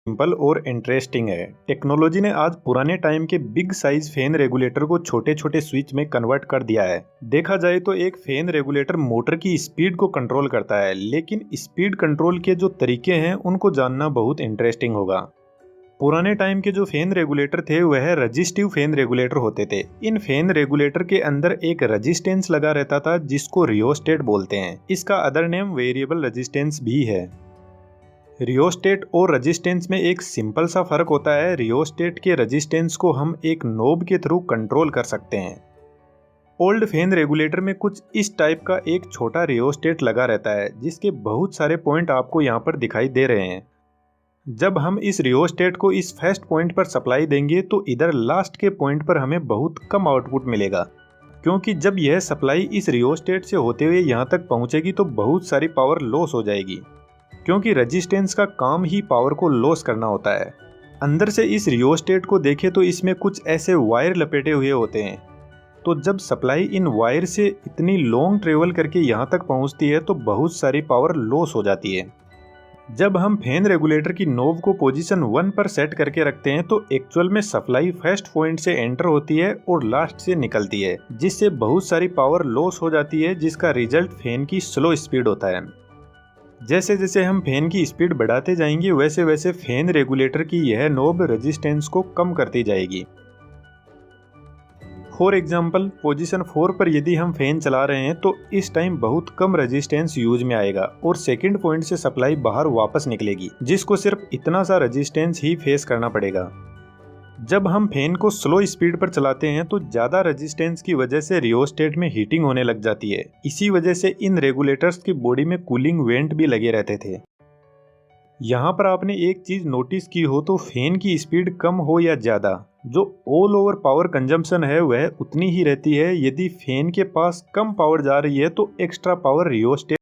Simple और interesting है। Technology ने आज पुराने टाइम के बिग साइज फैन रेगुलेटर को छोटे छोटे स्विच में कन्वर्ट कर दिया है। देखा जाए तो एक फैन रेगुलेटर मोटर की स्पीड को कंट्रोल करता है, लेकिन स्पीड कंट्रोल के जो तरीके हैं उनको जानना बहुत इंटरेस्टिंग होगा। पुराने टाइम के जो फैन रेगुलेटर थे वह रजिस्टिव फैन रेगुलेटर होते थे। इन फैन रेगुलेटर के अंदर एक रेजिस्टेंस लगा रहता था जिसको रियोस्टेट बोलते हैं। इसका अदर नेम वेरिएबल रेजिस्टेंस भी है। रियोस्टेट और रेजिस्टेंस में एक सिंपल सा फर्क होता है। रियोस्टेट के रेजिस्टेंस को हम एक नोब के थ्रू कंट्रोल कर सकते हैं। ओल्ड फैन रेगुलेटर में कुछ इस टाइप का एक छोटा रियोस्टेट लगा रहता है जिसके बहुत सारे पॉइंट आपको यहाँ पर दिखाई दे रहे हैं। जब हम इस रियोस्टेट को इस फर्स्ट पॉइंट पर सप्लाई देंगे तो इधर लास्ट के पॉइंट पर हमें बहुत कम आउटपुट मिलेगा, क्योंकि जब यह सप्लाई इस रियोस्टेट से होते हुए यहाँ तक पहुँचेगी तो बहुत सारी पावर लॉस हो जाएगी, क्योंकि रेजिस्टेंस का काम ही पावर को लॉस करना होता है। अंदर से इस रियोस्टेट को देखें तो इसमें कुछ ऐसे वायर लपेटे हुए होते हैं। तो जब सप्लाई इन वायर से इतनी लॉन्ग ट्रेवल करके यहाँ तक पहुँचती है तो बहुत सारी पावर लॉस हो जाती है। जब हम फैन रेगुलेटर की नोब को पोजीशन 1 पर सेट करके रखते हैं तो एक्चुअल में सप्लाई फर्स्ट पॉइंट से एंटर होती है और लास्ट से निकलती है, जिससे बहुत सारी पावर लॉस हो जाती है, जिसका रिजल्ट फैन की स्लो स्पीड होता है। जैसे जैसे हम फैन की स्पीड बढ़ाते जाएंगे वैसे वैसे फैन रेगुलेटर की यह नोब रेजिस्टेंस को कम करती जाएगी। फॉर एग्जाम्पल पोजीशन 4 पर यदि हम फैन चला रहे हैं तो इस टाइम बहुत कम रेजिस्टेंस यूज में आएगा और सेकंड पॉइंट से सप्लाई बाहर वापस निकलेगी, जिसको सिर्फ इतना सा रेजिस्टेंस ही फेस करना पड़ेगा। जब हम फैन को स्लो स्पीड पर चलाते हैं तो ज़्यादा रेजिस्टेंस की वजह से रियोस्टेट में हीटिंग होने लग जाती है। इसी वजह से इन रेगुलेटर्स की बॉडी में कूलिंग वेंट भी लगे रहते थे। यहाँ पर आपने एक चीज़ नोटिस की हो तो फैन की स्पीड कम हो या ज़्यादा, जो ऑल ओवर पावर कंजम्पशन है वह उतनी ही रहती है। यदि फैन के पास कम पावर जा रही है तो एक्स्ट्रा पावर रियोस्टेट